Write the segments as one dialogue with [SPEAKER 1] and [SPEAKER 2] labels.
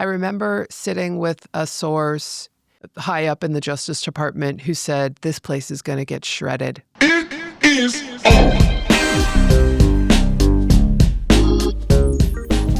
[SPEAKER 1] I remember sitting with a source high up in the Justice Department who said, this place is going to get shredded.
[SPEAKER 2] It is on.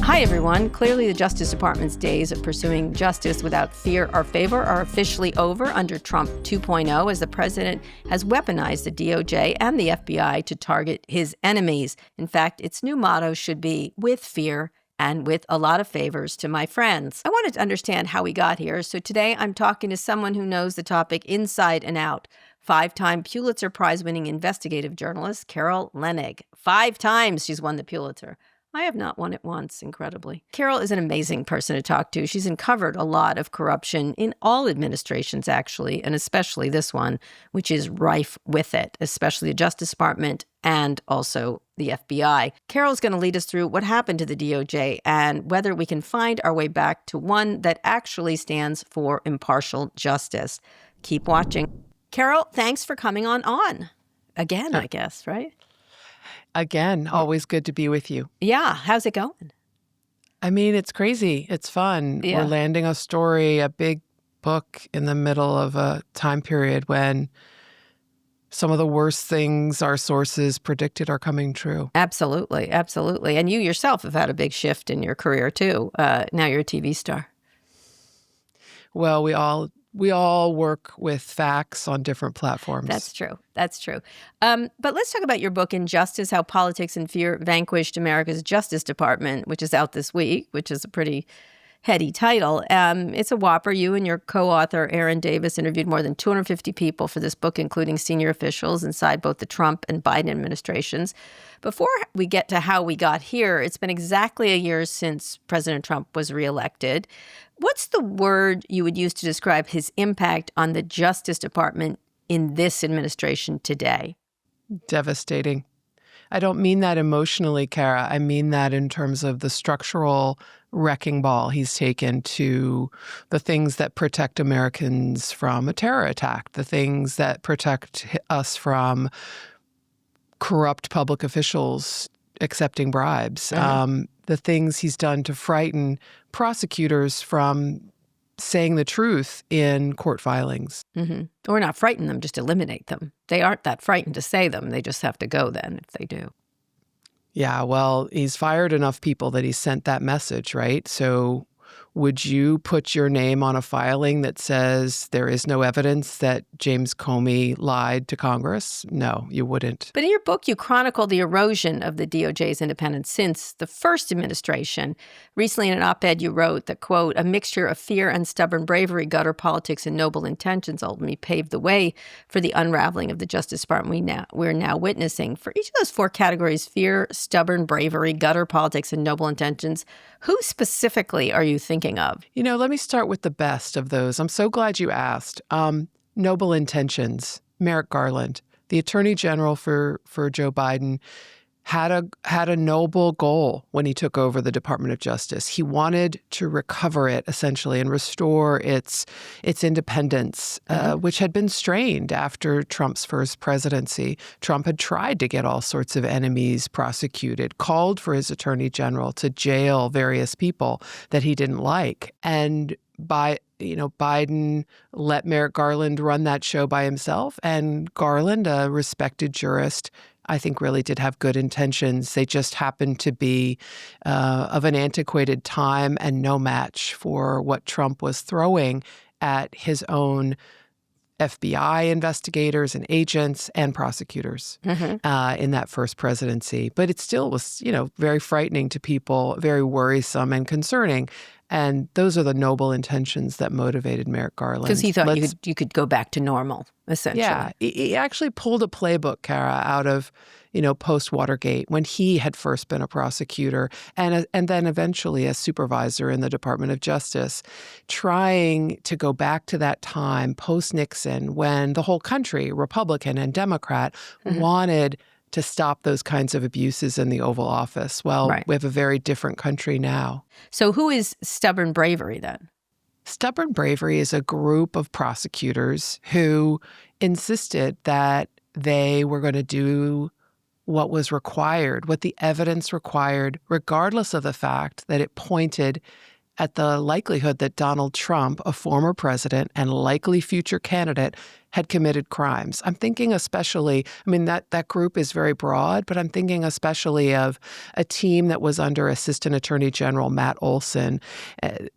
[SPEAKER 3] Hi, everyone. Clearly, the Justice Department's days of pursuing justice without fear or favor are officially over under Trump 2.0, as the president has weaponized the DOJ and the FBI to target his enemies. In fact, its new motto should be, with fear and with a lot of favors to my friends. I wanted to understand how we got here, so today I'm talking to someone who knows the topic inside and out. 5-time Pulitzer Prize-winning investigative journalist Carol Leonnig. 5 times she's won the Pulitzer. I have not won it once, incredibly. Carol is an amazing person to talk to. She's uncovered a lot of corruption in all administrations, actually, and especially this one, which is rife with it, especially the Justice Department and also the FBI. Carol's going to lead us through what happened to the DOJ and whether we can find our way back to one that actually stands for impartial justice. Keep watching. Carol, thanks for coming on. Again, I guess, right?
[SPEAKER 1] Again, always good to be with you.
[SPEAKER 3] Yeah. How's it going?
[SPEAKER 1] I mean, it's crazy. It's fun.
[SPEAKER 3] Yeah.
[SPEAKER 1] We're landing a story, a big book in the middle of a time period when some of the worst things our sources predicted are coming true.
[SPEAKER 3] Absolutely. Absolutely. And you yourself have had a big shift in your career, too. Now you're a TV star.
[SPEAKER 1] Well, we all work with facts on different platforms.
[SPEAKER 3] That's true. That's true. But let's talk about your book, Injustice, How Politics and Fear Vanquished America's Justice Department, which is out this week, which is a pretty heady title. It's a whopper. You and your co-author, Aaron Davis, interviewed more than 250 people for this book, including senior officials inside both the Trump and Biden administrations. Before we get to how we got here, it's been exactly a year since President Trump was reelected. What's the word you would use to describe his impact on the Justice Department in this administration today?
[SPEAKER 1] Devastating. I don't mean that emotionally, Kara. I mean that in terms of the structural wrecking ball he's taken to the things that protect Americans from a terror attack, the things that protect us from corrupt public officials accepting bribes, the things he's done to frighten prosecutors from saying the truth in court filings.
[SPEAKER 3] Mm-hmm. Or not frighten them, just eliminate them. They aren't that frightened to say them. They just have to go then if they do.
[SPEAKER 1] Yeah, well, he's fired enough people that he sent that message, right? So would you put your name on a filing that says there is no evidence that James Comey lied to Congress? No, you wouldn't.
[SPEAKER 3] But in your book, you chronicle the erosion of the DOJ's independence since the first administration. Recently, in an op-ed, you wrote that, quote, a mixture of fear and stubborn bravery, gutter politics, and noble intentions ultimately paved the way for the unraveling of the Justice Department we're now witnessing. For each of those 4 categories, fear, stubborn bravery, gutter politics, and noble intentions, who specifically are you thinking of?
[SPEAKER 1] You know, let me start with the best of those. I'm so glad you asked. Noble intentions. Merrick Garland, the Attorney General for Joe Biden, had a noble goal when he took over the Department of Justice. He wanted to recover it, essentially, and restore its independence, which had been strained after Trump's first presidency. Trump had tried to get all sorts of enemies prosecuted, called for his Attorney General to jail various people that he didn't like. And Biden let Merrick Garland run that show by himself. And Garland, a respected jurist, I think really did have good intentions. They just happened to be of an antiquated time and no match for what Trump was throwing at his own FBI investigators and agents and prosecutors in that first presidency. But it still was, very frightening to people, very worrisome and concerning. And those are the noble intentions that motivated Merrick Garland.
[SPEAKER 3] Because he thought you could go back to normal, essentially.
[SPEAKER 1] Yeah. He actually pulled a playbook, Kara, out of, post-Watergate when he had first been a prosecutor and then eventually a supervisor in the Department of Justice, trying to go back to that time post-Nixon when the whole country, Republican and Democrat, wanted to stop those kinds of abuses in the Oval Office. Well, we have a very different country now.
[SPEAKER 3] So who is stubborn bravery then?
[SPEAKER 1] Stubborn bravery is a group of prosecutors who insisted that they were going to do what was required, what the evidence required, regardless of the fact that it pointed at the likelihood that Donald Trump, a former president and likely future candidate, had committed crimes. I'm thinking especially, that group is very broad, but I'm thinking especially of a team that was under Assistant Attorney General Matt Olsen.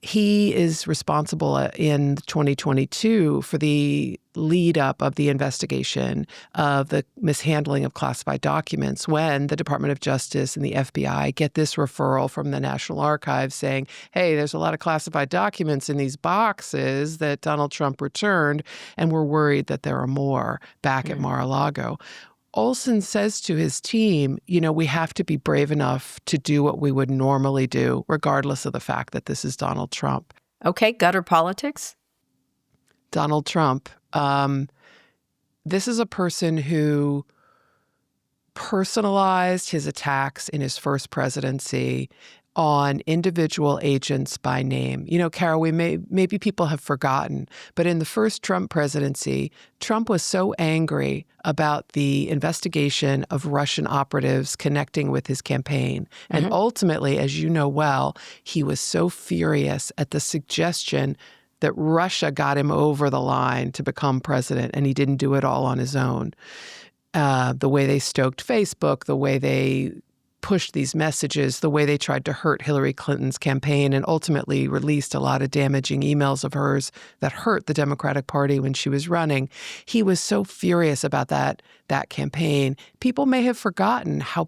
[SPEAKER 1] He is responsible in 2022 for the lead up of the investigation of the mishandling of classified documents when the Department of Justice and the FBI get this referral from the National Archives saying, hey, there's a lot of classified documents in these boxes that Donald Trump returned, and we're worried that there are more back at Mar-a-Lago. Olsen says to his team, we have to be brave enough to do what we would normally do, regardless of the fact that this is Donald Trump.
[SPEAKER 3] Okay, gutter politics?
[SPEAKER 1] Donald Trump. This is a person who personalized his attacks in his first presidency on individual agents by name. Carol, maybe people have forgotten, but in the first Trump presidency, Trump was so angry about the investigation of Russian operatives connecting with his campaign. And ultimately, as you know well, he was so furious at the suggestion that Russia got him over the line to become president, and he didn't do it all on his own. The way they stoked Facebook, the way they pushed these messages, the way they tried to hurt Hillary Clinton's campaign and ultimately released a lot of damaging emails of hers that hurt the Democratic Party when she was running. He was so furious about that campaign. People may have forgotten how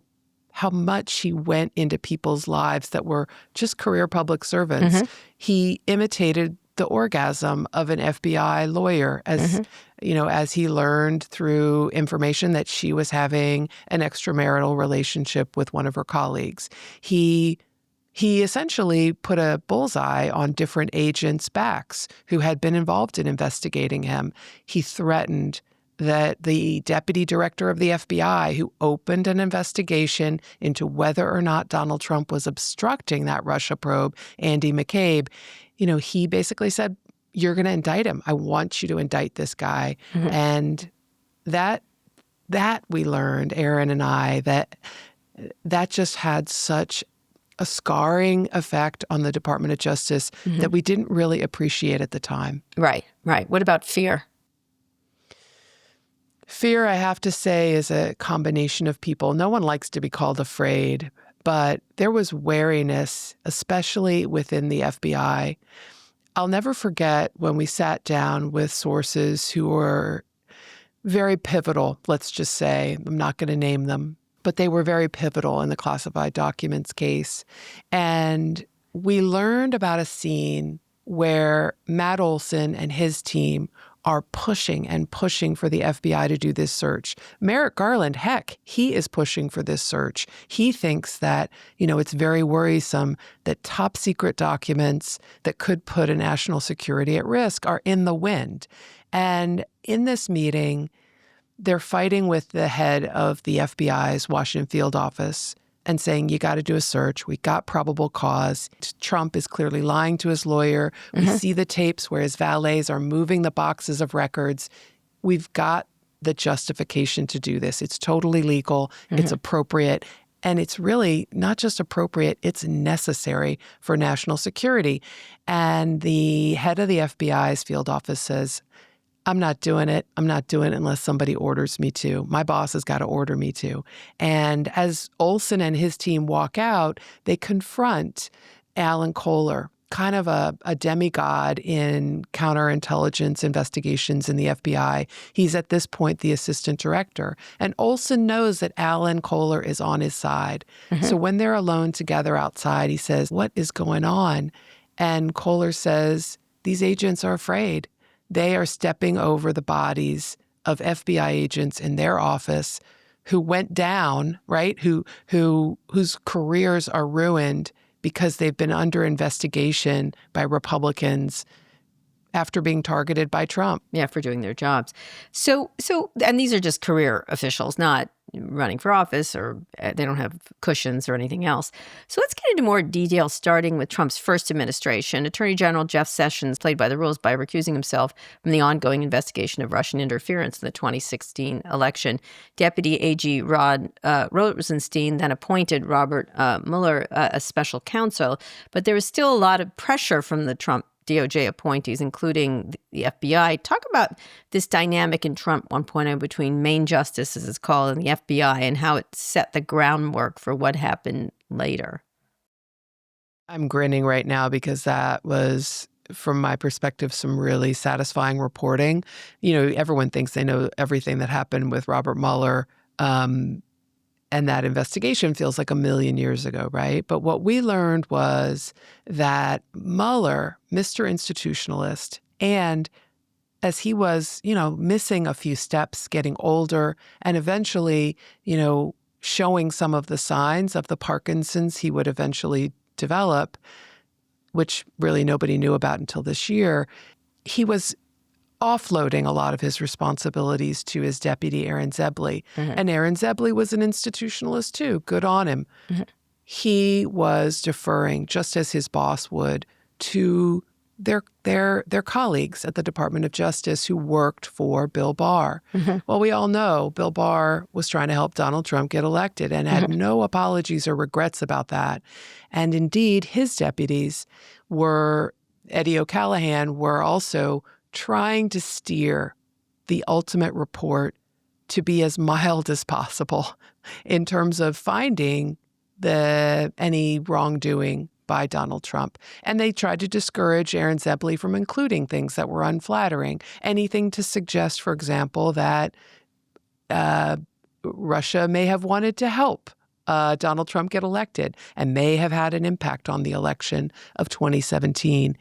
[SPEAKER 1] much he went into people's lives that were just career public servants. He imitated the orgasm of an FBI lawyer as he learned through information that she was having an extramarital relationship with one of her colleagues. He essentially put a bullseye on different agents' backs who had been involved in investigating him. He threatened that the deputy director of the FBI, who opened an investigation into whether or not Donald Trump was obstructing that Russia probe, Andy McCabe, he basically said, you're going to indict him. I want you to indict this guy. And that we learned, Aaron and I, that just had such a scarring effect on the Department of Justice that we didn't really appreciate at the time.
[SPEAKER 3] Right. What about fear?
[SPEAKER 1] Fear, I have to say, is a combination of people. No one likes to be called afraid, but there was wariness, especially within the FBI. I'll never forget when we sat down with sources who were very pivotal, let's just say. I'm not going to name them, but they were very pivotal in the classified documents case. And we learned about a scene where Matt Olsen and his team are pushing for the FBI to do this search. Merrick Garland, heck, he is pushing for this search. He thinks that, it's very worrisome that top secret documents that could put a national security at risk are in the wind. And in this meeting, they're fighting with the head of the FBI's Washington field office and saying, you got to do a search. We got probable cause. Trump is clearly lying to his lawyer. We see the tapes where his valets are moving the boxes of records. We've got the justification to do this. It's totally legal. It's appropriate. And it's really not just appropriate, it's necessary for national security. And the head of the FBI's field office says, I'm not doing it. I'm not doing it unless somebody orders me to. My boss has got to order me to. And as Olsen and his team walk out, they confront Alan Kohler, kind of a demigod in counterintelligence investigations in the FBI. He's at this point the assistant director. And Olsen knows that Alan Kohler is on his side. So when they're alone together outside, he says, what is going on? And Kohler says, these agents are afraid. They are stepping over the bodies of FBI agents in their office who went down, right? Whose careers are ruined because they've been under investigation by Republicans after being targeted by Trump.
[SPEAKER 3] Yeah, for doing their jobs. So, and these are just career officials, not running for office, or they don't have cushions or anything else. So let's get into more detail, starting with Trump's first administration. Attorney General Jeff Sessions played by the rules by recusing himself from the ongoing investigation of Russian interference in the 2016 election. Deputy AG Rosenstein then appointed Robert Mueller as special counsel, but there was still a lot of pressure from the Trump DOJ appointees, including the FBI. Talk about this dynamic in Trump 1.0 between Main Justice, as it's called, and the FBI, and how it set the groundwork for what happened later.
[SPEAKER 1] I'm grinning right now because that was, from my perspective, some really satisfying reporting. You know, everyone thinks they know everything that happened with Robert Mueller, and that investigation feels like a million years ago, right? But what we learned was that Mueller, Mr. Institutionalist, and as he was, missing a few steps, getting older, and eventually, showing some of the signs of the Parkinson's he would eventually develop, which really nobody knew about until this year, he was offloading a lot of his responsibilities to his deputy, Aaron Zebley. Mm-hmm. And Aaron Zebley was an institutionalist too. Good on him. Mm-hmm. He was deferring, just as his boss would, to their colleagues at the Department of Justice who worked for Bill Barr. Mm-hmm. Well, we all know Bill Barr was trying to help Donald Trump get elected and had no apologies or regrets about that. And indeed, his deputies Eddie O'Callaghan, were also trying to steer the ultimate report to be as mild as possible in terms of finding any wrongdoing by Donald Trump. And they tried to discourage Aaron Zebley from including things that were unflattering, anything to suggest, for example, that Russia may have wanted to help Donald Trump get elected and may have had an impact on the election of 2016.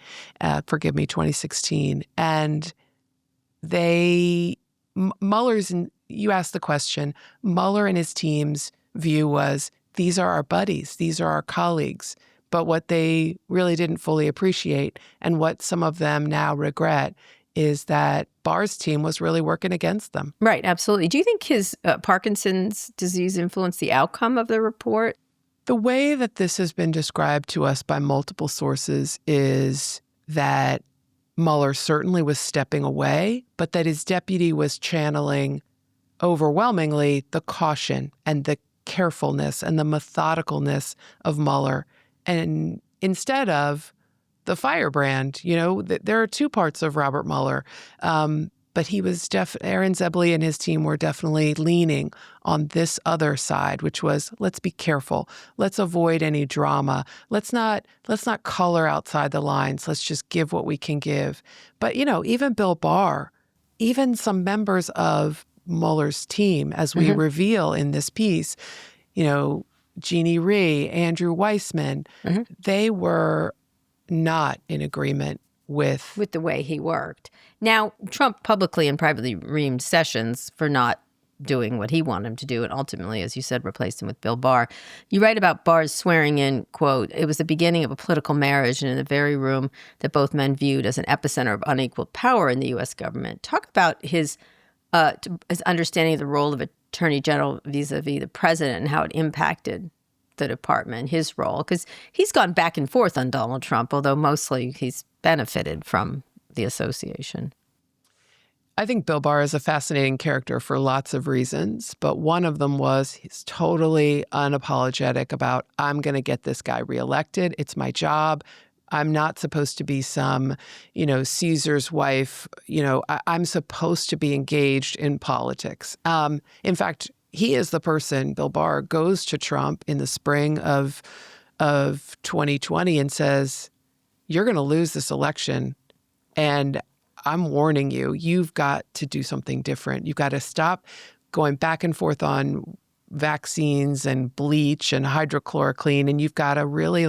[SPEAKER 1] And Mueller's, you asked the question, Mueller and his team's view was, these are our buddies, these are our colleagues. But what they really didn't fully appreciate, and what some of them now regret, is that Barr's team was really working against them.
[SPEAKER 3] Right, absolutely. Do you think his Parkinson's disease influenced the outcome of the report?
[SPEAKER 1] The way that this has been described to us by multiple sources is that Mueller certainly was stepping away, but that his deputy was channeling overwhelmingly the caution and the carefulness and the methodicalness of Mueller. And instead of the firebrand, there are two parts of Robert Mueller. But he was Aaron Zebley and his team were definitely leaning on this other side, which was, let's be careful. Let's avoid any drama. Let's not color outside the lines. Let's just give what we can give. But, even Bill Barr, even some members of Mueller's team, as we reveal in this piece, Jeannie Rhee, Andrew Weissman, they were not in agreement with
[SPEAKER 3] the way he worked. Now, Trump publicly and privately reamed Sessions for not doing what he wanted him to do, and ultimately, as you said, replaced him with Bill Barr. You write about Barr's swearing in, quote, "It was the beginning of a political marriage, and in the very room that both men viewed as an epicenter of unequal power in the U.S. government." Talk about his understanding of the role of Attorney General vis-a-vis the president and how it impacted the department, his role, because he's gone back and forth on Donald Trump, although mostly he's benefited from the association.
[SPEAKER 1] I think Bill Barr is a fascinating character for lots of reasons, but one of them was he's totally unapologetic about, I'm going to get this guy reelected. It's my job. I'm not supposed to be some, Caesar's wife. I'm supposed to be engaged in politics. In fact, he is the person, Bill Barr, goes to Trump in the spring of 2020 and says, you're going to lose this election, and I'm warning you, you've got to do something different. You've got to stop going back and forth on vaccines and bleach and hydrochloroquine, and you've got to really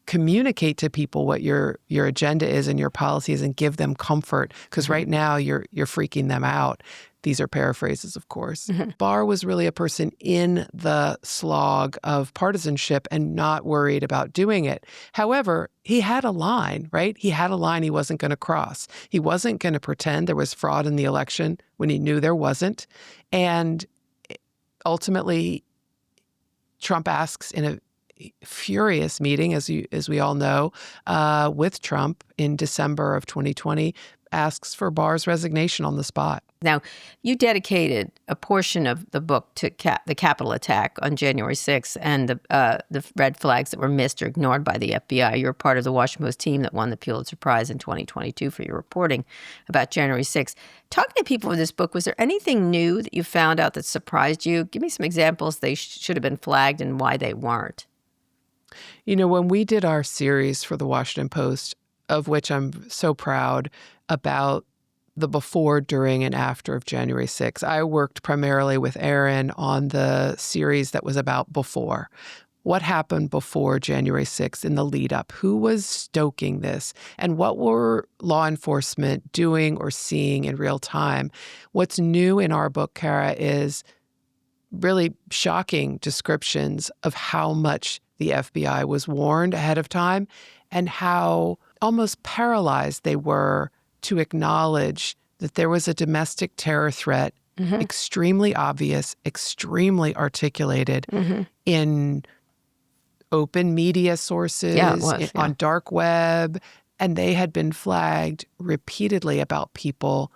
[SPEAKER 1] communicate to people what your agenda is and your policy is and give them comfort. Because right now you're freaking them out. These are paraphrases, of course. Barr was really a person in the slog of partisanship and not worried about doing it. However, he had a line, right? He had a line he wasn't going to cross. He wasn't going to pretend there was fraud in the election when he knew there wasn't. And ultimately, Trump asks in a furious meeting, as we all know, with Trump in December of 2020, asks for Barr's resignation on the spot.
[SPEAKER 3] Now, you dedicated a portion of the book to the Capitol attack on January 6th and the red flags that were missed or ignored by the FBI. You were part of the Washington Post team that won the Pulitzer Prize in 2022 for your reporting about January 6th. Talking to people with this book, was there anything new that you found out that surprised you? Give me some examples they should have been flagged and why they weren't.
[SPEAKER 1] You know, when we did our series for the Washington Post, of which I'm so proud, about the before, during, and after of January 6th. I worked primarily with Aaron on the series that was about before. What happened before January 6th in the lead up? Who was stoking this? And what were law enforcement doing or seeing in real time? What's new in our book, Kara, is really shocking descriptions of how much the FBI was warned ahead of time and how almost paralyzed they were to acknowledge that there was a domestic terror threat, extremely obvious, extremely articulated in open media sources, on dark web, and they had been flagged repeatedly about people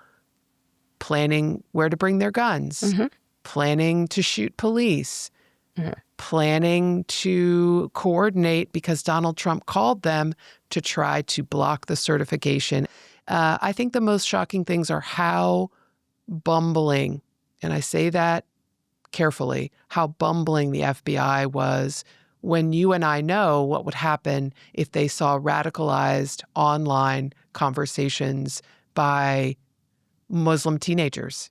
[SPEAKER 1] planning where to bring their guns, planning to shoot police, planning to coordinate because Donald Trump called them to try to block the certification. I think the most shocking things are how bumbling, and I say that carefully, how bumbling the FBI was when you and I know what would happen if they saw radicalized online conversations by Muslim teenagers.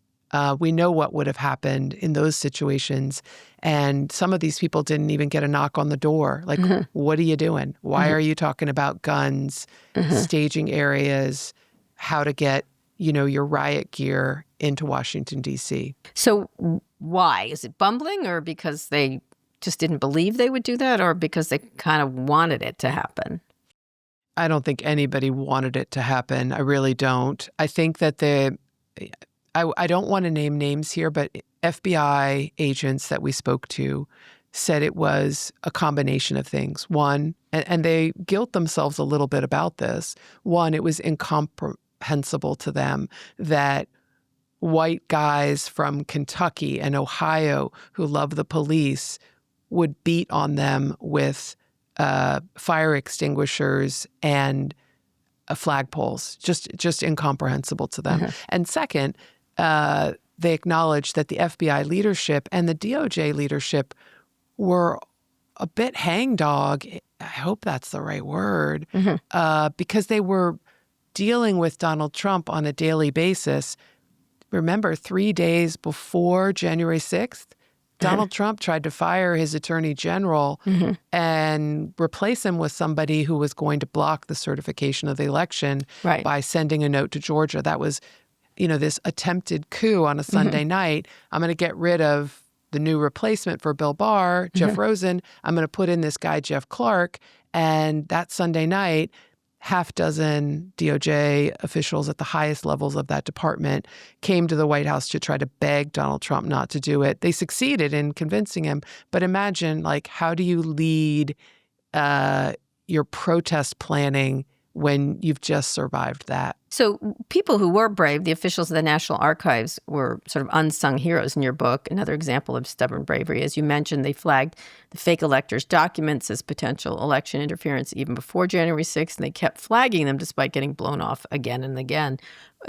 [SPEAKER 1] We know what would have happened in those situations. And some of these people didn't even get a knock on the door. Like, what are you doing? Why are you talking about guns, staging areas, how to get, your riot gear into Washington, D.C.?
[SPEAKER 3] So why? Is it bumbling or because they just didn't believe they would do that or because they kind of wanted it to happen?
[SPEAKER 1] I don't think anybody wanted it to happen. I really don't. I think that I don't want to name names here, but FBI agents that we spoke to said it was a combination of things. One, and they guilt themselves a little bit about this. One, it was incomprehensible to them that white guys from Kentucky and Ohio who love the police would beat on them with fire extinguishers and flagpoles. Just incomprehensible to them. And second, they acknowledged that the FBI leadership and the DOJ leadership were a bit hangdog, I hope that's the right word, because they were dealing with Donald Trump on a daily basis. Remember, 3 days before January 6th, Donald Trump tried to fire his attorney general and replace him with somebody who was going to block the certification of the election by sending a note to Georgia. That was this attempted coup on a Sunday night. I'm going to get rid of the new replacement for Bill Barr, Jeff Rosen. I'm going to put in this guy, Jeff Clark. And that Sunday night, half dozen DOJ officials at the highest levels of that department came to the White House to try to beg Donald Trump not to do it. They succeeded in convincing him. But imagine, how do you lead your protest planning when you've just survived that?
[SPEAKER 3] So people who were brave, the officials of the National Archives, were sort of unsung heroes in your book. Another example of stubborn bravery. As you mentioned, they flagged the fake electors' documents as potential election interference even before January 6th, and they kept flagging them despite getting blown off again and again.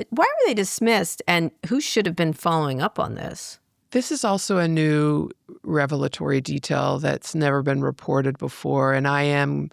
[SPEAKER 3] Why were they dismissed, and who should have been following up on this?
[SPEAKER 1] This is also a new revelatory detail that's never been reported before, and I am,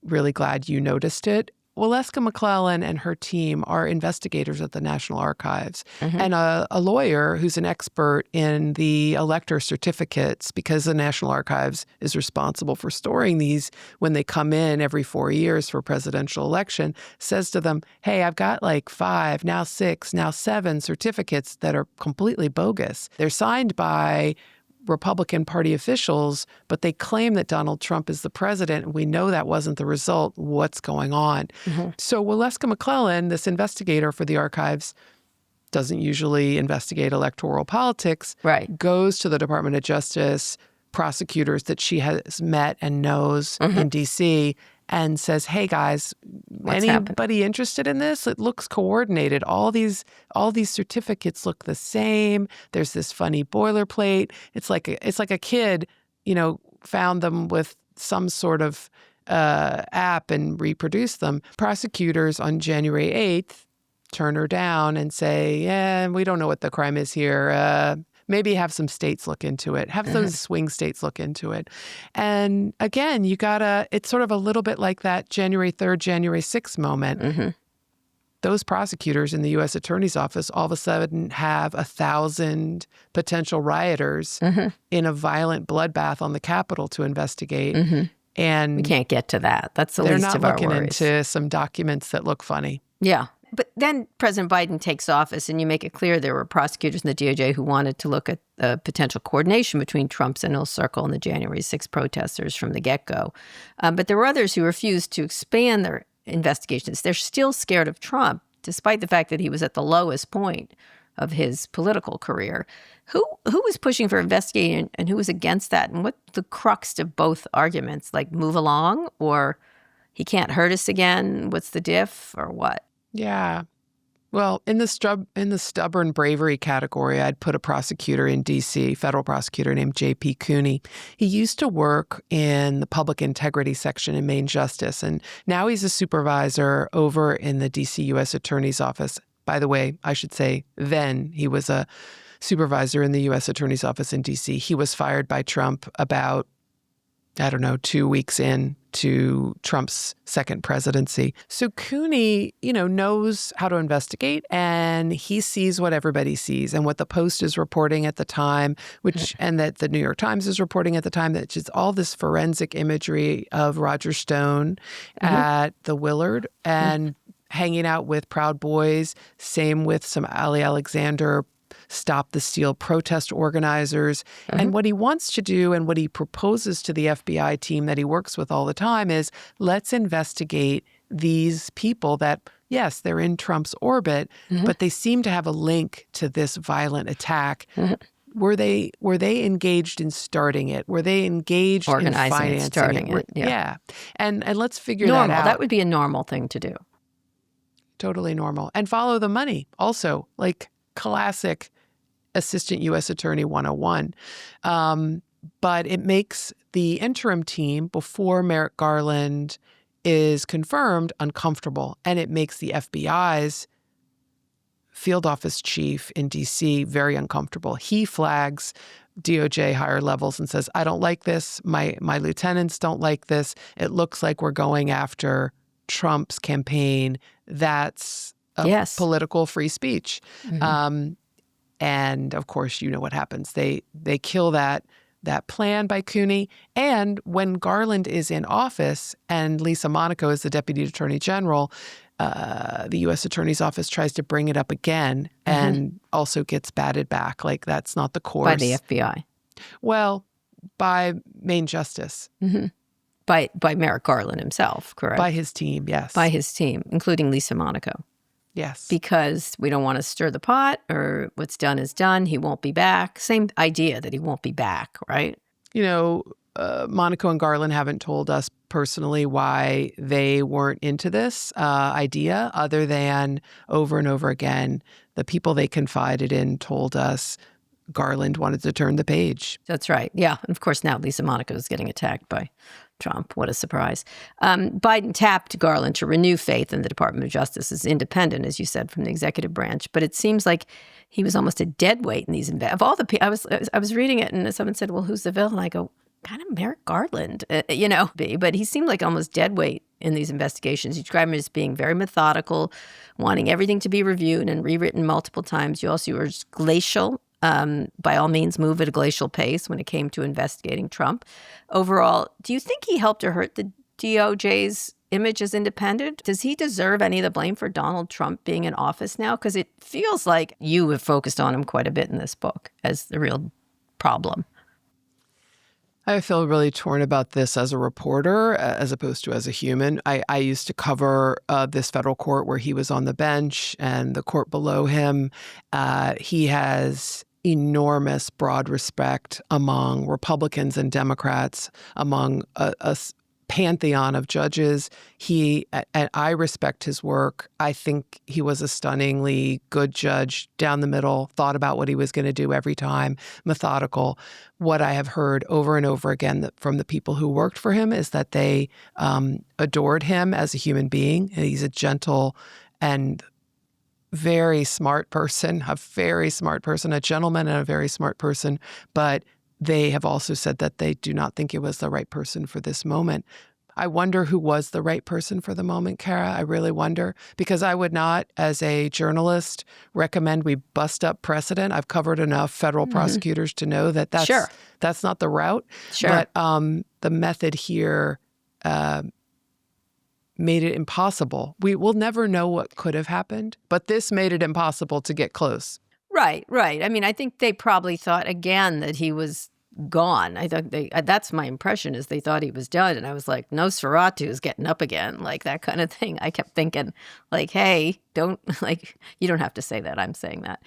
[SPEAKER 1] really glad you noticed it. Waleska McClellan and her team are investigators at the National Archives, and a lawyer who's an expert in the elector certificates, because the National Archives is responsible for storing these when they come in every 4 years for presidential election, says to them, hey, I've got like 5, now 6, now 7 certificates that are completely bogus. They're signed by Republican Party officials, but they claim that Donald Trump is the president, and we know that wasn't the result. What's going on? So Waleska McClellan, this investigator for the archives, doesn't usually investigate electoral politics, goes to the Department of Justice prosecutors that she has met and knows in D.C., and says, hey, guys, anybody interested in this? It looks coordinated. All these certificates look the same. There's this funny boilerplate. It's like a kid, found them with some sort of app and reproduced them. Prosecutors on January 8th turn her down and say, yeah, we don't know what the crime is here. Maybe have some states look into it. Have those swing states look into it. And again, it's sort of a little bit like that January 3rd, January 6th moment. Those prosecutors in the U.S. Attorney's Office all of a sudden have 1,000 potential rioters in a violent bloodbath on the Capitol to investigate. And
[SPEAKER 3] we can't get to that. That's the least of our worries.
[SPEAKER 1] They're not looking into some documents that look funny.
[SPEAKER 3] Yeah. But then President Biden takes office, and you make it clear there were prosecutors in the DOJ who wanted to look at the potential coordination between Trump's inner circle and the January 6th protesters from the get-go. But there were others who refused to expand their investigations. They're still scared of Trump, despite the fact that he was at the lowest point of his political career. Who was pushing for investigating and who was against that? And what's the crux of both arguments? Like, move along, or he can't hurt us again? What's the diff, or what?
[SPEAKER 1] Yeah. Well, in the stubborn bravery category, I'd put a prosecutor in D.C., federal prosecutor named J.P. Cooney. He used to work in the public integrity section in Main Justice, and now he's a supervisor over in the D.C. U.S. Attorney's Office. By the way, I should say then he was a supervisor in the U.S. Attorney's Office in D.C. He was fired by Trump about, 2 weeks in to Trump's second presidency. So Cooney, knows how to investigate, and he sees what everybody sees and what the Post is reporting at the time, and that the New York Times is reporting at the time, that is all this forensic imagery of Roger Stone at the Willard and hanging out with Proud Boys. Same with some Ali Alexander Stop the Steal protest organizers. And what he wants to do and what he proposes to the FBI team that he works with all the time is, let's investigate these people that, yes, they're in Trump's orbit, but they seem to have a link to this violent attack. Were they engaged in starting it? Were they engaged in financing
[SPEAKER 3] it, starting it?
[SPEAKER 1] Yeah. And let's figure that out.
[SPEAKER 3] That would be a normal thing to do.
[SPEAKER 1] Totally normal. And follow the money also, like classic Assistant U.S. Attorney 101. But it makes the interim team before Merrick Garland is confirmed uncomfortable. And it makes the FBI's field office chief in D.C. very uncomfortable. He flags DOJ higher levels and says, I don't like this. My lieutenants don't like this. It looks like we're going after Trump's campaign. That's political free speech. And of course, you know what happens. They kill that plan by Cooney. And when Garland is in office and Lisa Monaco is the Deputy Attorney General, the U.S. Attorney's Office tries to bring it up again and also gets batted back. Like, that's not the course.
[SPEAKER 3] By the FBI.
[SPEAKER 1] Well, by Main Justice.
[SPEAKER 3] By Merrick Garland himself, correct?
[SPEAKER 1] By his team, yes.
[SPEAKER 3] By his team, including Lisa Monaco.
[SPEAKER 1] Yes.
[SPEAKER 3] Because we don't want to stir the pot, or what's done is done. He won't be back. Same idea that he won't be back, right?
[SPEAKER 1] Monaco and Garland haven't told us personally why they weren't into this idea, other than over and over again, the people they confided in told us Garland wanted to turn the page.
[SPEAKER 3] That's right. Yeah. And of course, now Lisa Monaco is getting attacked by Trump. What a surprise. Biden tapped Garland to renew faith in the Department of Justice as independent, as you said, from the executive branch. But it seems like he was almost a dead weight in these of all the I was reading it, and someone said, well, who's the villain? I go, kind of Merrick Garland, but he seemed like almost dead weight in these investigations. You describe him as being very methodical, wanting everything to be reviewed and rewritten multiple times. You also were glacial, by all means move at a glacial pace when it came to investigating Trump. Overall, do you think he helped or hurt the DOJ's image as independent? Does he deserve any of the blame for Donald Trump being in office now? Because it feels like you have focused on him quite a bit in this book as the real problem.
[SPEAKER 1] I feel really torn about this as a reporter as opposed to as a human. I used to cover this federal court where he was on the bench and the court below him. He has enormous broad respect among Republicans and Democrats, among a pantheon of judges. And I respect his work. I think he was a stunningly good judge, down the middle, thought about what he was going to do every time, methodical. What I have heard over and over again from the people who worked for him is that they adored him as a human being. He's a gentle and very smart person, a gentleman and a very smart person, but they have also said that they do not think it was the right person for this moment. I wonder who was the right person for the moment, Kara. I really wonder, because I would not, as a journalist, recommend we bust up precedent. I've covered enough federal prosecutors to know that that's not the route.
[SPEAKER 3] Sure.
[SPEAKER 1] But the method here made it impossible. We will never know what could have happened, but this made it impossible to get close.
[SPEAKER 3] Right. I mean, I think they probably thought, again, that he was gone. I thought that's my impression, is they thought he was done. And I was like, Nosferatu is getting up again, like that kind of thing. I kept thinking, like, hey, you don't have to say that. I'm saying that.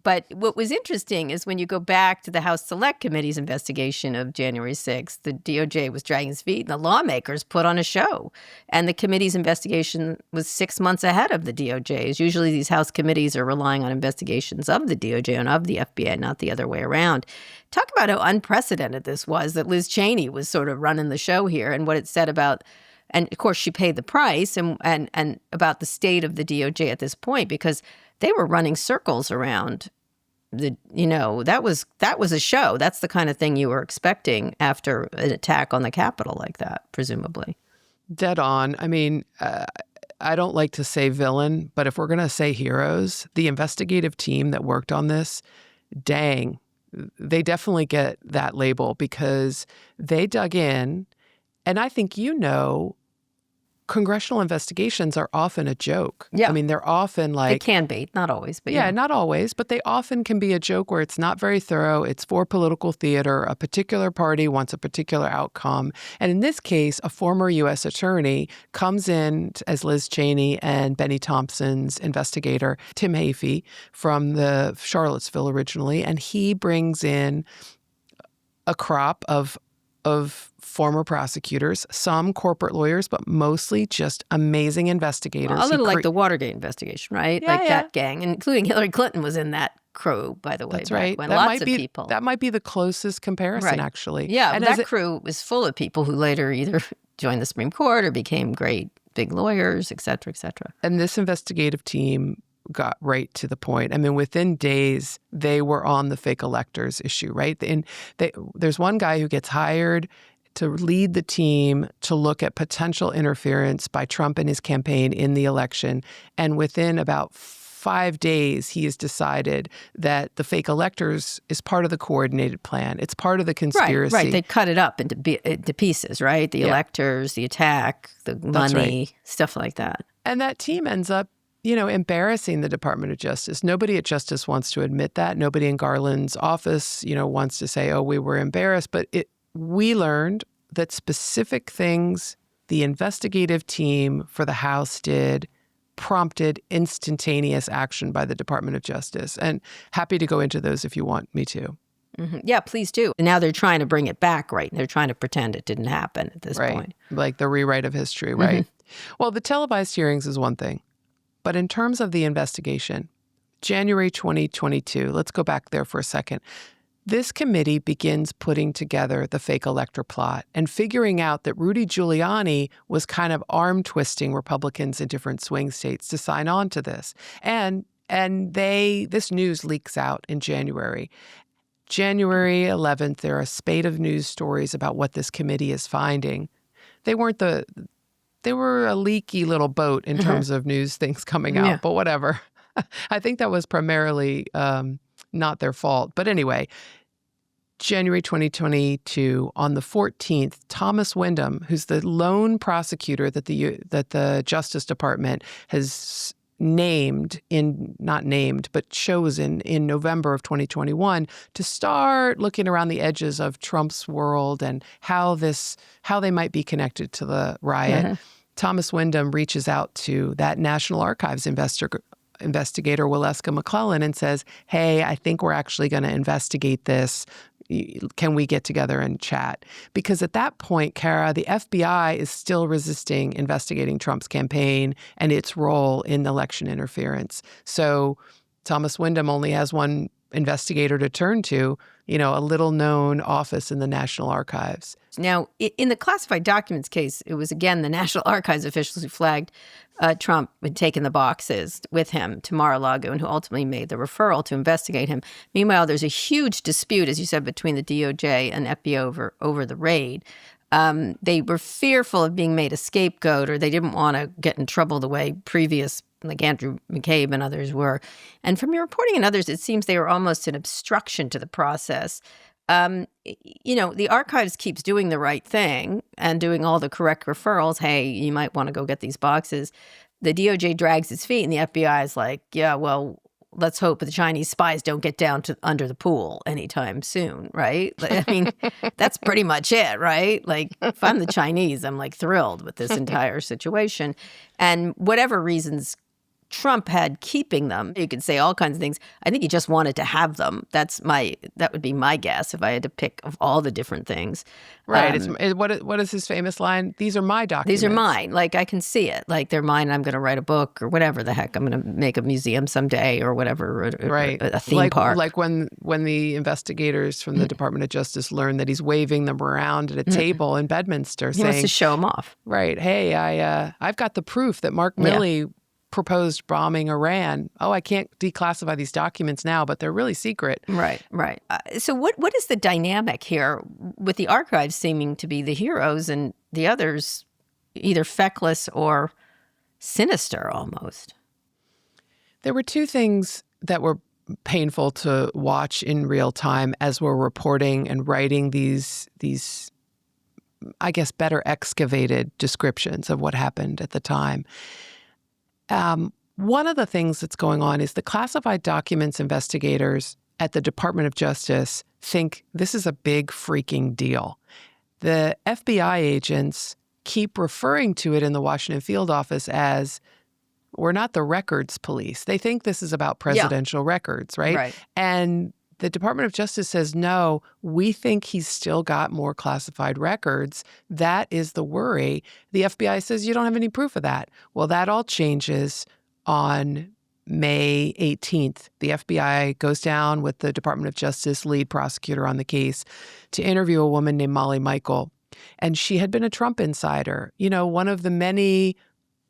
[SPEAKER 3] But what was interesting is when you go back to the House Select Committee's investigation of January 6th, the DOJ was dragging its feet and the lawmakers put on a show. And the committee's investigation was 6 months ahead of the DOJ's. Usually these House committees are relying on investigations of the DOJ and of the FBI, not the other way around. Talk about how unprecedented this was, that Liz Cheney was sort of running the show here, and what it said about, and of course she paid the price, and about the state of the DOJ at this point, because they were running circles around that was a show. That's the kind of thing you were expecting after an attack on the Capitol like that, presumably. Dead
[SPEAKER 1] on. I mean, I don't like to say villain, but if we're going to say heroes, the investigative team that worked on this, dang, they definitely get that label, because they dug in. And I think, congressional investigations are often a joke.
[SPEAKER 3] Yeah.
[SPEAKER 1] I mean, they're often like...
[SPEAKER 3] They can be, not always. But
[SPEAKER 1] yeah, not always, but they often can be a joke where it's not very thorough. It's for political theater. A particular party wants a particular outcome. And in this case, a former U.S. attorney comes in as Liz Cheney and Benny Thompson's investigator, Tim Hafey, from the Charlottesville originally, and he brings in a crop of former prosecutors, some corporate lawyers, but mostly just amazing investigators.
[SPEAKER 3] Well, a little like the Watergate investigation, right?
[SPEAKER 1] Yeah,
[SPEAKER 3] that gang, including Hillary Clinton was in that crew, by the way.
[SPEAKER 1] That's right.
[SPEAKER 3] When lots of people.
[SPEAKER 1] That might be the closest comparison, actually.
[SPEAKER 3] Yeah, and that crew was full of people who later either joined the Supreme Court or became great big lawyers, et cetera, et cetera.
[SPEAKER 1] And this investigative team got right to the point. I mean, within days, they were on the fake electors issue, right? And there's one guy who gets hired to lead the team to look at potential interference by Trump and his campaign in the election. And within about 5 days, he has decided that the fake electors is part of the coordinated plan. It's part of the conspiracy.
[SPEAKER 3] Right. They cut it up into pieces, right? The electors, the attack, the money, stuff like that.
[SPEAKER 1] And that team ends up embarrassing the Department of Justice. Nobody at Justice wants to admit that. Nobody in Garland's office, wants to say, oh, we were embarrassed. But we learned that specific things the investigative team for the House did prompted instantaneous action by the Department of Justice. And happy to go into those if you want me to.
[SPEAKER 3] Mm-hmm. Yeah, please do. And now they're trying to bring it back, right? They're trying to pretend it didn't happen at this point.
[SPEAKER 1] Like the rewrite of history, right? Well, the televised hearings is one thing. But in terms of the investigation, January 2022, let's go back there for a second. This committee begins putting together the fake elector plot and figuring out that Rudy Giuliani was kind of arm-twisting Republicans in different swing states to sign on to this. And this news leaks out in January. January 11th, there are a spate of news stories about what this committee is finding. They weren't the a leaky little boat in terms of news things coming out, but whatever. I think that was primarily not their fault. But anyway, January 2022, on the 14th, Thomas Windom, who's the lone prosecutor that the Justice Department has chosen in November of 2021 to start looking around the edges of Trump's world and how they might be connected to the riot. Thomas Windom reaches out to that National Archives investigator, Waleska McClellan, and says, hey, I think we're actually going to investigate this. Can we get together and chat? Because at that point, Kara, the FBI is still resisting investigating Trump's campaign and its role in election interference. So Thomas Windom only has one investigator to turn to, a little-known office in the National Archives.
[SPEAKER 3] Now, in the classified documents case, it was, again, the National Archives officials who flagged Trump had taken the boxes with him to Mar-a-Lago and who ultimately made the referral to investigate him. Meanwhile, there's a huge dispute, as you said, between the DOJ and FBI over the raid. They were fearful of being made a scapegoat, or they didn't want to get in trouble the way previous, like Andrew McCabe and others were. And from your reporting and others, it seems they were almost an obstruction to the process. The archives keeps doing the right thing and doing all the correct referrals. Hey, you might want to go get these boxes. The DOJ drags its feet and the FBI is like, yeah, well, let's hope the Chinese spies don't get down to under the pool anytime soon, right? I mean, that's pretty much it, right? Like, if I'm the Chinese, I'm like thrilled with this entire situation. And whatever reasons Trump had keeping them, you could say all kinds of things. I think he just wanted to have them. That would be my guess if I had to pick of all the different things.
[SPEAKER 1] Right. What is his famous line? These are my documents.
[SPEAKER 3] These are mine. Like, I can see it. Like, they're mine. I'm going to write a book or whatever the heck. I'm going to make a museum someday or whatever.
[SPEAKER 1] Right.
[SPEAKER 3] A theme park.
[SPEAKER 1] Like when the investigators from the Department of Justice learned that he's waving them around at a table in Bedminster,
[SPEAKER 3] he wants to show them off.
[SPEAKER 1] Right. Hey, I've got the proof that Mark Milley proposed bombing Iran. Oh, I can't declassify these documents now, but they're really secret.
[SPEAKER 3] Right. So what is the dynamic here with the archives seeming to be the heroes and the others either feckless or sinister almost?
[SPEAKER 1] There were two things that were painful to watch in real time as we're reporting and writing these I guess, better excavated descriptions of what happened at the time. One of the things that's going on is the classified documents investigators at the Department of Justice think this is a big freaking deal. The FBI agents keep referring to it in the Washington field office as, we're not the records police. They think this is about presidential records, right? And the Department of Justice says, no, we think he's still got more classified records. That is the worry. The FBI says, you don't have any proof of that. Well, that all changes on May 18th. The FBI goes down with the Department of Justice lead prosecutor on the case to interview a woman named Molly Michael. And she had been a Trump insider, one of the many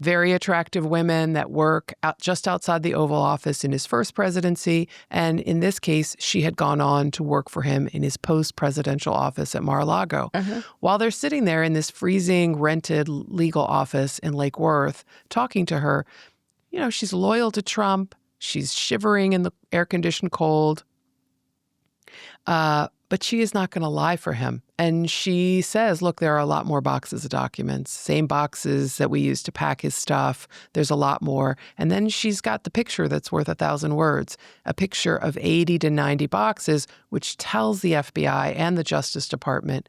[SPEAKER 1] very attractive women that work just outside the Oval Office in his first presidency. And in this case, she had gone on to work for him in his post-presidential office at Mar-a-Lago. While they're sitting there in this freezing, rented legal office in Lake Worth, talking to her, she's loyal to Trump. She's shivering in the air-conditioned cold. But she is not going to lie for him. And she says, look, there are a lot more boxes of documents, same boxes that we use to pack his stuff. There's a lot more. And then she's got the picture that's worth 1,000 words, a picture of 80 to 90 boxes, which tells the FBI and the Justice Department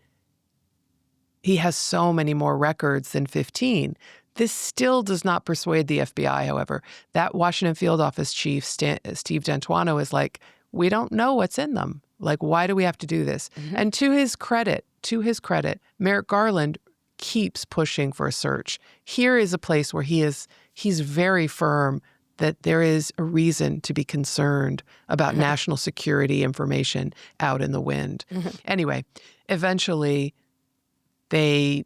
[SPEAKER 1] he has so many more records than 15. This still does not persuade the FBI, however. That Washington field office chief, Steve D'Antuono, is like, we don't know what's in them. Like, why do we have to do this? And to his credit, Merrick Garland keeps pushing for a search. Here is a place where he's very firm that there is a reason to be concerned about national security information out in the wind. Anyway, eventually they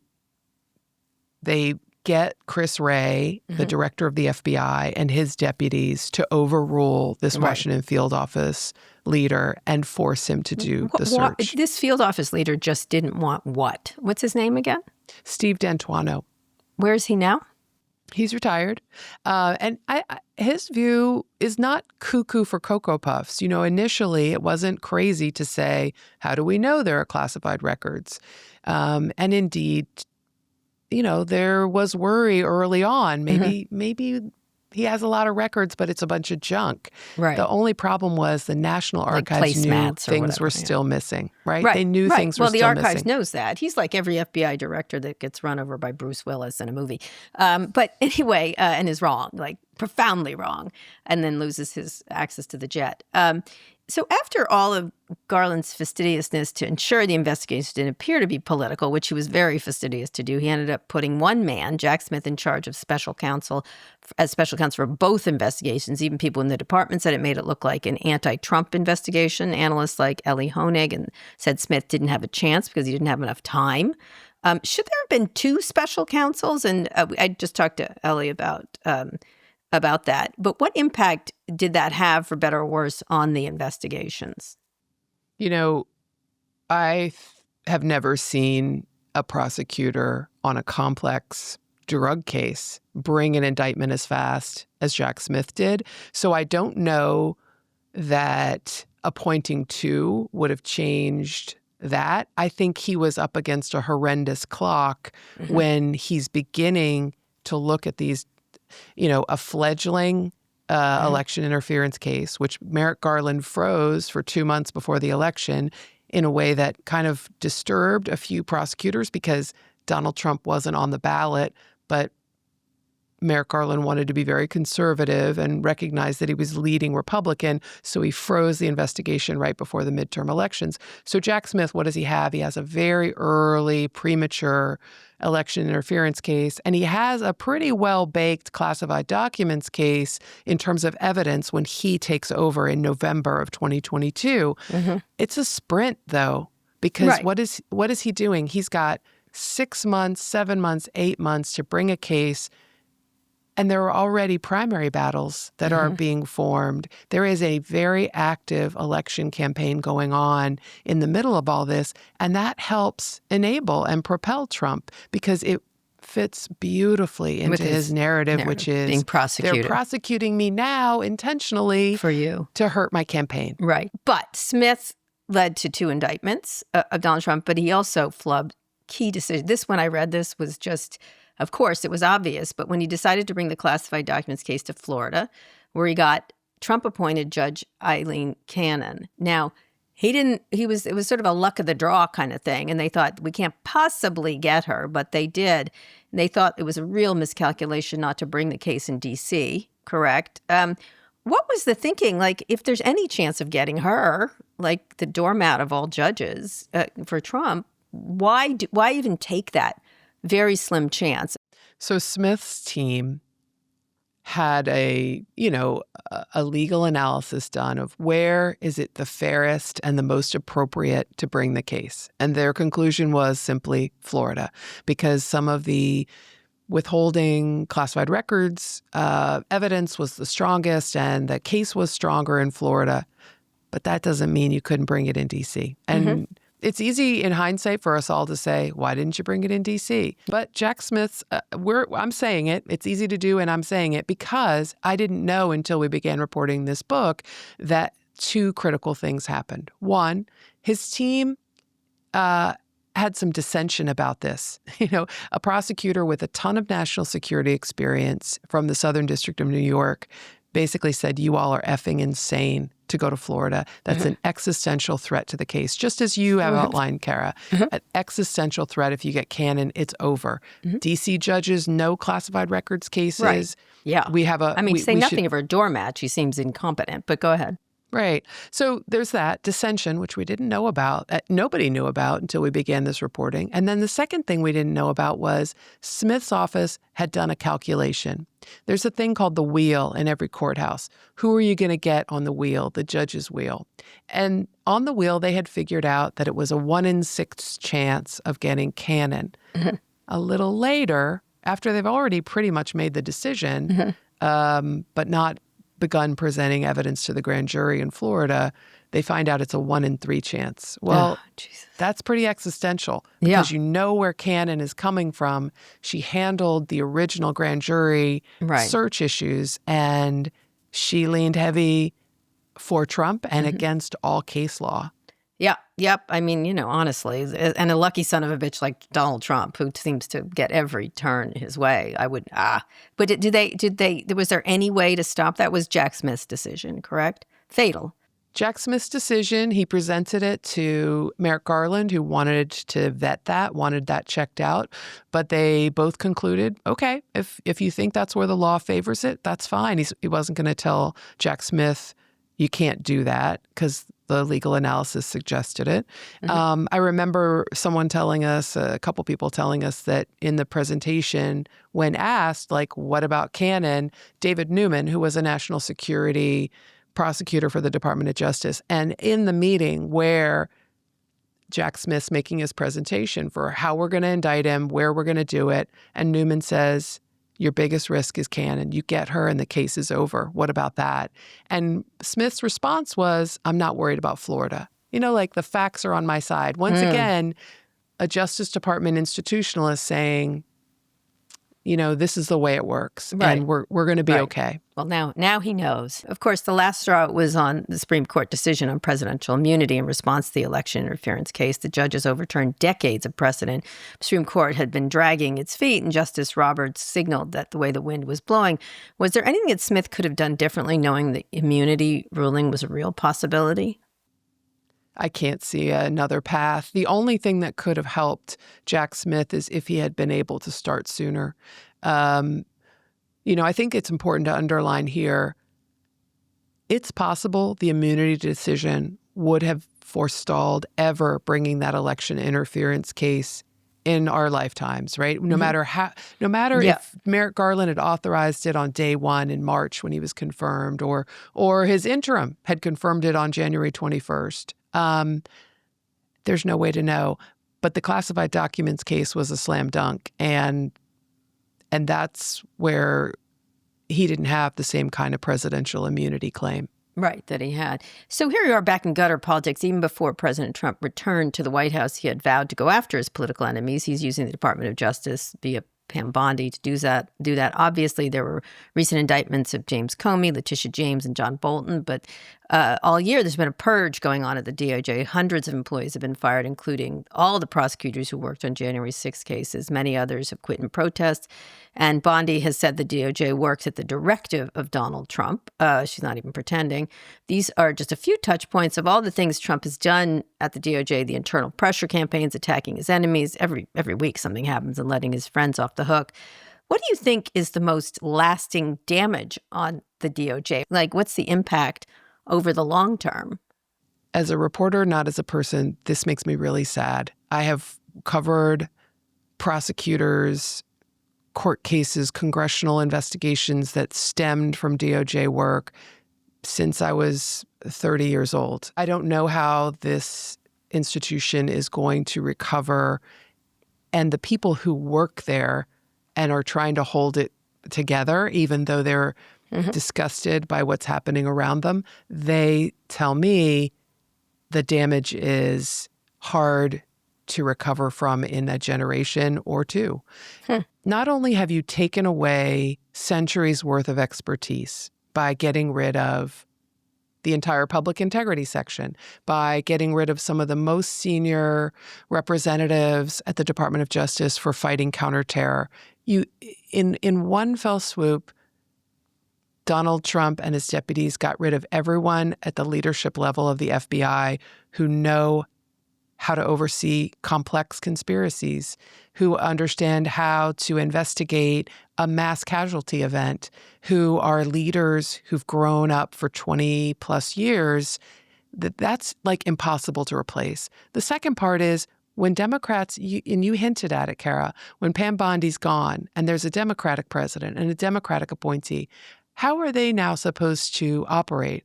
[SPEAKER 1] get Chris Wray, the director of the FBI, and his deputies to overrule this Washington field office leader and force him to do the search.
[SPEAKER 3] This field office leader just didn't want what? What's his name again?
[SPEAKER 1] Steve D'Antuono.
[SPEAKER 3] Where is he now?
[SPEAKER 1] He's retired. And his view is not cuckoo for Cocoa Puffs. Initially, it wasn't crazy to say, how do we know there are classified records? And indeed, there was worry early on. Maybe he has a lot of records, but it's a bunch of junk.
[SPEAKER 3] Right.
[SPEAKER 1] The only problem was the National Archives knew things were still missing, right? They knew things were still missing.
[SPEAKER 3] Well, the Archives knows that. He's like every FBI director that gets run over by Bruce Willis in a movie. But anyway, and is wrong, like profoundly wrong, and then loses his access to the jet. So after all of Garland's fastidiousness to ensure the investigation didn't appear to be political, which he was very fastidious to do, he ended up putting one man, Jack Smith, in charge of special counsel for both investigations. Even people in the department said it made it look like an anti-Trump investigation. Analysts like Ellie Honig and said Smith didn't have a chance because he didn't have enough time. Should there have been two special counsels? And I just talked to Ellie about that. But what impact did that have, for better or worse, on the investigations?
[SPEAKER 1] I have never seen a prosecutor on a complex drug case bring an indictment as fast as Jack Smith did. So I don't know that appointing two would have changed that. I think he was up against a horrendous clock when he's beginning to look at these, a fledgling election interference case, which Merrick Garland froze for 2 months before the election in a way that kind of disturbed a few prosecutors because Donald Trump wasn't on the ballot, but Merrick Garland wanted to be very conservative and recognized that he was leading Republican, so he froze the investigation right before the midterm elections. So Jack Smith, what does he have? He has a very early, premature election interference case, and he has a pretty well-baked classified documents case in terms of evidence when he takes over in November of 2022. It's a sprint, though, because what is he doing? He's got 6 months, 7 months, 8 months to bring a case. And there are already primary battles that are being formed. There is a very active election campaign going on in the middle of all this, and that helps enable and propel Trump because it fits beautifully into his narrative, which is
[SPEAKER 3] being prosecuted.
[SPEAKER 1] They're prosecuting me now intentionally
[SPEAKER 3] for you to
[SPEAKER 1] hurt my campaign.
[SPEAKER 3] Right. But Smith led to 2 indictments of Donald Trump, but he also flubbed key decisions. When I read this was just... Of course, it was obvious, but when he decided to bring the classified documents case to Florida, where he got Trump-appointed Judge Eileen Cannon. Now, it was sort of a luck of the draw kind of thing, and they thought, we can't possibly get her, but they did. And they thought it was a real miscalculation not to bring the case in D.C., correct? What was the thinking? Like, if there's any chance of getting her, like the doormat of all judges for Trump, why even take that very slim chance?
[SPEAKER 1] So Smith's team had a legal analysis done of where is it the fairest and the most appropriate to bring the case. And their conclusion was simply Florida, because some of the withholding classified records evidence was the strongest and the case was stronger in Florida. But that doesn't mean you couldn't bring it in D.C. And it's easy in hindsight for us all to say, why didn't you bring it in D.C.? But Jack Smith's, I'm saying it, it's easy to do, and I'm saying it because I didn't know until we began reporting this book that 2 critical things happened. One, his team had some dissension about this. A prosecutor with a ton of national security experience from the Southern District of New York basically said, you all are effing insane to go to Florida. That's an existential threat to the case, just as you have outlined, Kara. An existential threat. If you get Cannon, it's over. D.C. judges know classified records cases.
[SPEAKER 3] Right. Yeah.
[SPEAKER 1] We have
[SPEAKER 3] nothing of her doormat. She seems incompetent, but go ahead.
[SPEAKER 1] Right. So there's that dissension, which we didn't know about. Nobody knew about until we began this reporting. And then the second thing we didn't know about was Smith's office had done a calculation. There's a thing called the wheel in every courthouse. Who are you going to get on the wheel, the judge's wheel? And on the wheel, they had figured out that it was a 1 in 6 chance of getting Cannon. A little later, after they've already pretty much made the decision, but not begun presenting evidence to the grand jury in Florida, they find out it's a 1 in 3 chance. Well,
[SPEAKER 3] Jesus.
[SPEAKER 1] That's pretty existential because you know where Cannon is coming from. She handled the original grand jury search issues, and she leaned heavy for Trump and against all case law.
[SPEAKER 3] Yep. I mean, honestly, and a lucky son of a bitch like Donald Trump, who seems to get every turn his way. But was there any way to stop that? Was Jack Smith's decision, correct? Fatal.
[SPEAKER 1] Jack Smith's decision, he presented it to Merrick Garland, who wanted to vet that, wanted that checked out. But they both concluded, okay, if you think that's where the law favors it, that's fine. He wasn't going to tell Jack Smith, you can't do that, because the legal analysis suggested it. I remember someone telling us, a couple people telling us that in the presentation, when asked, like, what about Cannon, David Newman, who was a national security prosecutor for the Department of Justice, and in the meeting where Jack Smith's making his presentation for how we're going to indict him, where we're going to do it, and Newman says, your biggest risk is Cannon. You get her and the case is over. What about that? And Smith's response was, I'm not worried about Florida. Like the facts are on my side. Once again, a Justice Department institutionalist saying, this is the way it works, and we're going to be okay.
[SPEAKER 3] Well, now he knows. Of course, the last straw was on the Supreme Court decision on presidential immunity in response to the election interference case. The judges overturned decades of precedent. The Supreme Court had been dragging its feet, and Justice Roberts signaled that the way the wind was blowing. Was there anything that Smith could have done differently, knowing the immunity ruling was a real possibility?
[SPEAKER 1] I can't see another path. The only thing that could have helped Jack Smith is if he had been able to start sooner. I think it's important to underline here, it's possible the immunity decision would have forestalled ever bringing that election interference case in our lifetimes, right? No matter if Merrick Garland had authorized it on day one in March when he was confirmed, or his interim had confirmed it on January 21st. There's no way to know. But the classified documents case was a slam dunk, and that's where he didn't have the same kind of presidential immunity claim.
[SPEAKER 3] Right, that he had. So here we are back in gutter politics. Even before President Trump returned to the White House, he had vowed to go after his political enemies. He's using the Department of Justice via Pam Bondi to do that. Obviously, there were recent indictments of James Comey, Letitia James, and John Bolton. But all year, there's been a purge going on at the DOJ. Hundreds of employees have been fired, including all the prosecutors who worked on January 6 cases. Many others have quit in protest. And Bondi has said the DOJ works at the directive of Donald Trump. She's not even pretending. These are just a few touch points of all the things Trump has done at the DOJ, the internal pressure campaigns, attacking his enemies. Every week something happens and letting his friends off the hook. What do you think is the most lasting damage on the DOJ? Like, what's the impact over the long term?
[SPEAKER 1] As a reporter, not as a person, this makes me really sad. I have covered prosecutors, court cases, congressional investigations that stemmed from DOJ work since I was 30 years old. I don't know how this institution is going to recover, and the people who work there and are trying to hold it together, even though they're disgusted by what's happening around them, they tell me the damage is hard to recover from in a generation or two. Not only have you taken away centuries worth of expertise by getting rid of the entire public integrity section, by getting rid of some of the most senior representatives at the Department of Justice for fighting counterterror, you, in one fell swoop, Donald Trump and his deputies got rid of everyone at the leadership level of the FBI who know how to oversee complex conspiracies, who understand how to investigate a mass casualty event, who are leaders who've grown up for 20 plus years. That's like impossible to replace. The second part is when Democrats, and you hinted at it, Kara, when Pam Bondi's gone and there's a Democratic president and a Democratic appointee, how are they now supposed to operate?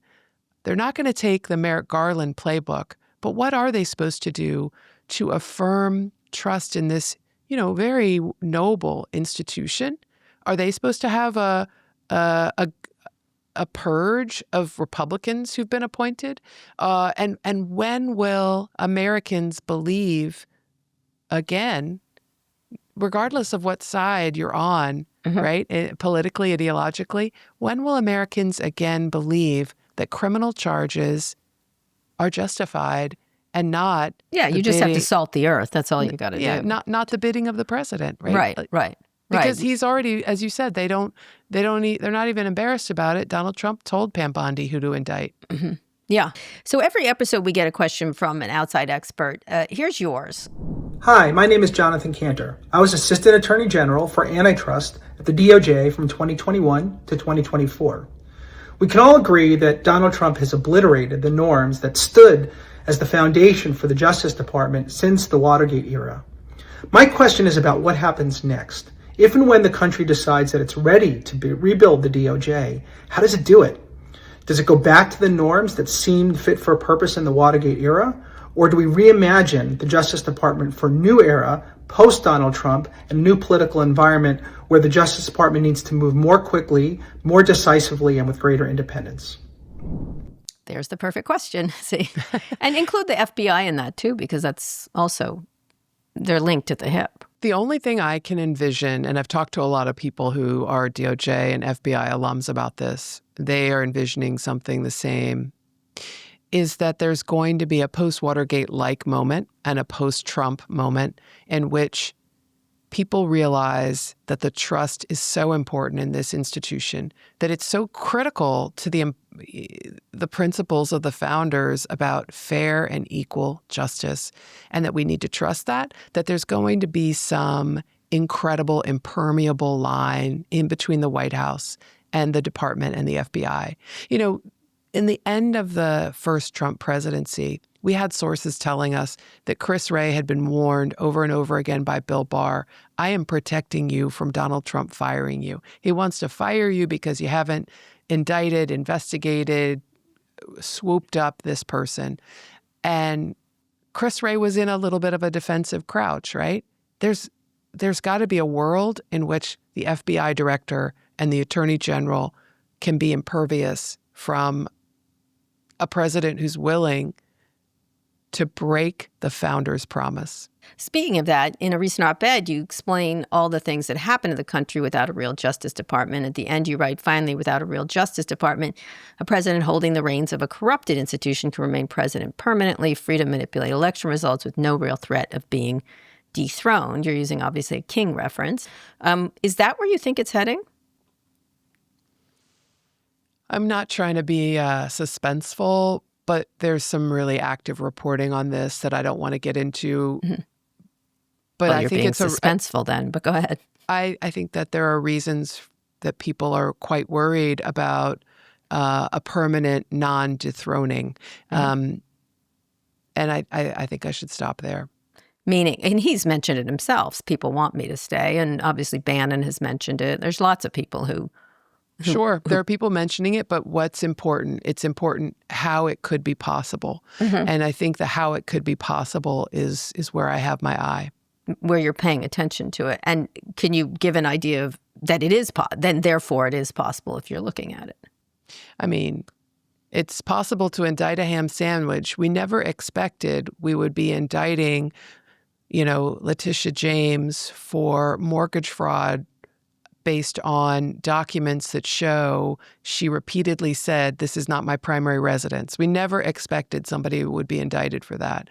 [SPEAKER 1] They're not going to take the Merrick Garland playbook, but what are they supposed to do to affirm trust in this, very noble institution? Are they supposed to have a a purge of Republicans who've been appointed? And when will Americans believe again, regardless of what side you're on, right, politically, ideologically, when will Americans again believe that criminal charges are justified and not
[SPEAKER 3] you just have to salt the earth. That's all you got to do.
[SPEAKER 1] Not the bidding of the president, right?
[SPEAKER 3] Right.
[SPEAKER 1] Because he's already, as you said, they're not even embarrassed about it. Donald Trump told Pam Bondi who to indict.
[SPEAKER 3] Yeah. So every episode we get a question from an outside expert. Here's yours.
[SPEAKER 4] Hi, my name is Jonathan Cantor. I was Assistant Attorney General for Antitrust at the DOJ from 2021 to 2024. We can all agree that Donald Trump has obliterated the norms that stood as the foundation for the Justice Department since the Watergate era. My question is about what happens next. If and when the country decides that it's ready to rebuild the DOJ, how does it do it? Does it go back to the norms that seemed fit for purpose in the Watergate era? Or do we reimagine the Justice Department for a new era, post-Donald Trump, and a new political environment where the Justice Department needs to move more quickly, more decisively, and with greater independence?
[SPEAKER 3] There's the perfect question. See, and include the FBI in that too, because that's also, they're linked at the hip.
[SPEAKER 1] The only thing I can envision, and I've talked to a lot of people who are DOJ and FBI alums about this, they are envisioning something the same, is that there's going to be a post-Watergate-like moment and a post-Trump moment in which people realize that the trust is so important in this institution, that it's so critical to the principles of the founders about fair and equal justice, and that we need to trust that there's going to be some incredible, impermeable line in between the White House and the department and the FBI. You know, in the end of the first Trump presidency, we had sources telling us that Chris Wray had been warned over and over again by Bill Barr, I am protecting you from Donald Trump firing you. He wants to fire you because you haven't indicted, investigated, swooped up this person. And Chris Wray was in a little bit of a defensive crouch, right? There's got to be a world in which the FBI director and the attorney general can be impervious from a president who's willing to break the founder's promise.
[SPEAKER 3] Speaking of that, in a recent op-ed, you explain all the things that happen to the country without a real Justice Department. At the end, you write, finally, without a real Justice Department, a president holding the reins of a corrupted institution can remain president permanently, free to manipulate election results with no real threat of being dethroned. You're using, obviously, a King reference. Is that where you think it's heading?
[SPEAKER 1] I'm not trying to be suspenseful, but there's some really active reporting on this that I don't want to get into.
[SPEAKER 3] Mm-hmm.
[SPEAKER 1] But
[SPEAKER 3] well,
[SPEAKER 1] I
[SPEAKER 3] you're
[SPEAKER 1] think
[SPEAKER 3] being
[SPEAKER 1] it's
[SPEAKER 3] suspenseful then, but go ahead.
[SPEAKER 1] I think that there are reasons that people are quite worried about a permanent non-dethroning. Mm-hmm. And I think I should stop there.
[SPEAKER 3] Meaning, and he's mentioned it himself, people want me to stay, and obviously Bannon has mentioned it. There's lots of people who
[SPEAKER 1] Sure. There are people mentioning it, but what's important? It's important how it could be possible. Mm-hmm. And I think the how it could be possible is where I have my eye.
[SPEAKER 3] Where you're paying attention to it. And can you give an idea of that it is, then therefore it is possible if you're looking at it?
[SPEAKER 1] I mean, it's possible to indict a ham sandwich. We never expected we would be indicting, Letitia James for mortgage fraud based on documents that show she repeatedly said, this is not my primary residence. We never expected somebody would be indicted for that,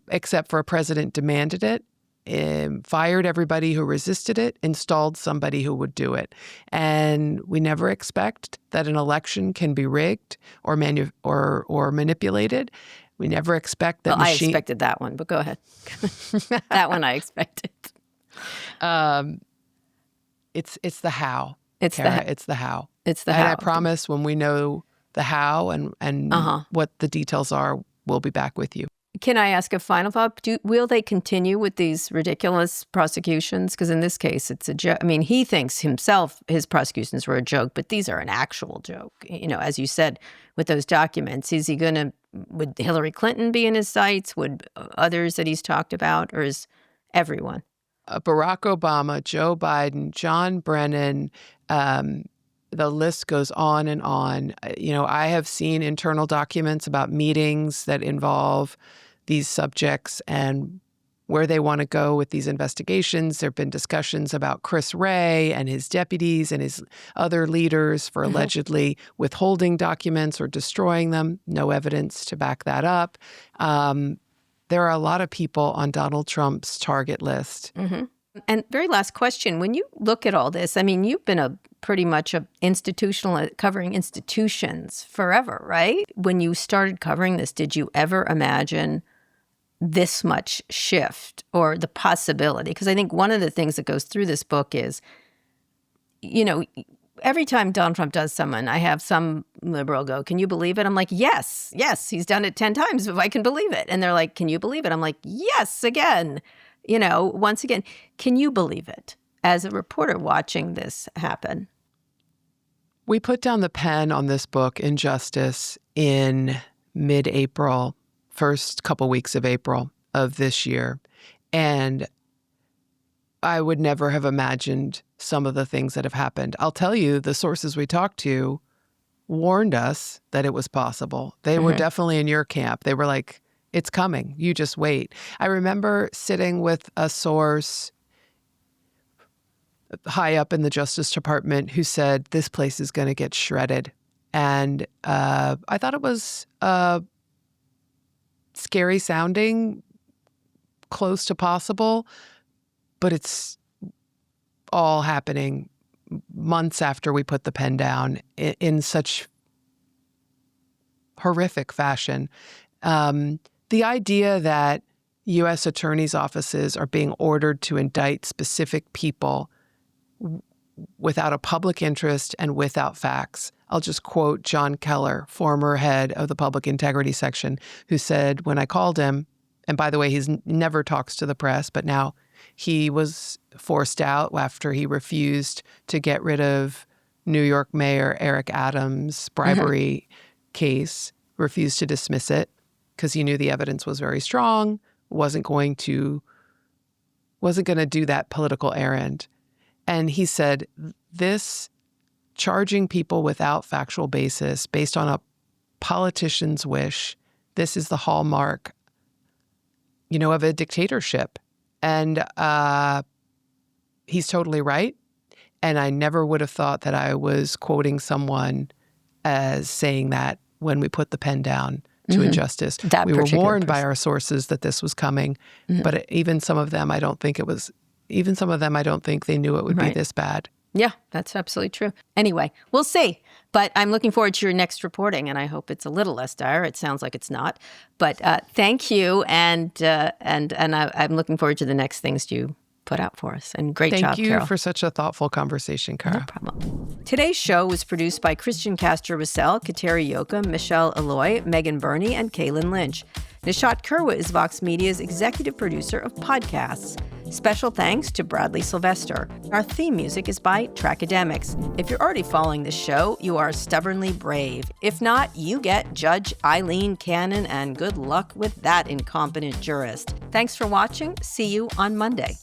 [SPEAKER 1] except for a president demanded it, fired everybody who resisted it, installed somebody who would do it. And we never expect that an election can be rigged or manipulated. We never expect that
[SPEAKER 3] I expected that one, but go ahead. That one I expected.
[SPEAKER 1] It's the how.
[SPEAKER 3] It's the how.
[SPEAKER 1] And I promise when we know the how and what the details are, we'll be back with you.
[SPEAKER 3] Can I ask a final thought? Will they continue with these ridiculous prosecutions? Because in this case, it's a joke. I mean, he thinks himself his prosecutions were a joke, but these are an actual joke. As you said, with those documents, would Hillary Clinton be in his sights? Would others that he's talked about, or is everyone?
[SPEAKER 1] Barack Obama, Joe Biden, John Brennan, the list goes on and on. I have seen internal documents about meetings that involve these subjects and where they want to go with these investigations. There have been discussions about Chris Wray and his deputies and his other leaders for allegedly withholding documents or destroying them. No evidence to back that up. There are a lot of people on Donald Trump's target list.
[SPEAKER 3] And very last question, when you look at all this, I mean, you've been pretty much a institutional, covering institutions forever, right? When you started covering this, did you ever imagine this much shift or the possibility? Because I think one of the things that goes through this book is, every time Donald Trump does someone, I have some liberal go, "Can you believe it?" I'm like, yes, he's done it 10 times if I can believe it. And they're like, "Can you believe it?" I'm like, yes, again. Once again, can you believe it as a reporter watching this happen?
[SPEAKER 1] We put down the pen on this book, Injustice, in mid-April, first couple weeks of April of this year. And I would never have imagined some of the things that have happened. I'll tell you, the sources we talked to warned us that it was possible. They were definitely in your camp. They were like, it's coming. You just wait. I remember sitting with a source high up in the Justice Department who said, this place is going to get shredded. And I thought it was scary sounding, close to possible, but it's all happening months after we put the pen down in such horrific fashion. The idea that U.S. attorneys' offices are being ordered to indict specific people without a public interest and without facts. I'll just quote John Keller, former head of the Public Integrity Section, who said when I called him, and by the way, he's never talks to the press, but now he was forced out after he refused to get rid of New York Mayor Eric Adams' bribery case, refused to dismiss it because he knew the evidence was very strong, wasn't going to do that political errand. And he said, this charging people without factual basis based on a politician's wish, this is the hallmark, of a dictatorship. And he's totally right. And I never would have thought that I was quoting someone as saying that when we put the pen down to Injustice. We were warned by our sources that this was coming, but even some of them, I don't think they knew it would be this bad.
[SPEAKER 3] Yeah, that's absolutely true. Anyway, we'll see. But I'm looking forward to your next reporting, and I hope it's a little less dire. It sounds like it's not. But thank you, and I'm looking forward to the next things you put out for us. And great job, Carol.
[SPEAKER 1] Thank you for such a thoughtful conversation, Cara.
[SPEAKER 3] No problem. Today's show was produced by Christian Castro-Russell, Kateri Yoka, Michelle Eloy, Megan Burney, and Kaylin Lynch. Nishat Kurwa is Vox Media's executive producer of podcasts. Special thanks to Bradley Sylvester. Our theme music is by Trackademics. If you're already following this show, you are stubbornly brave. If not, you get Judge Eileen Cannon, and good luck with that incompetent jurist. Thanks for watching. See you on Monday.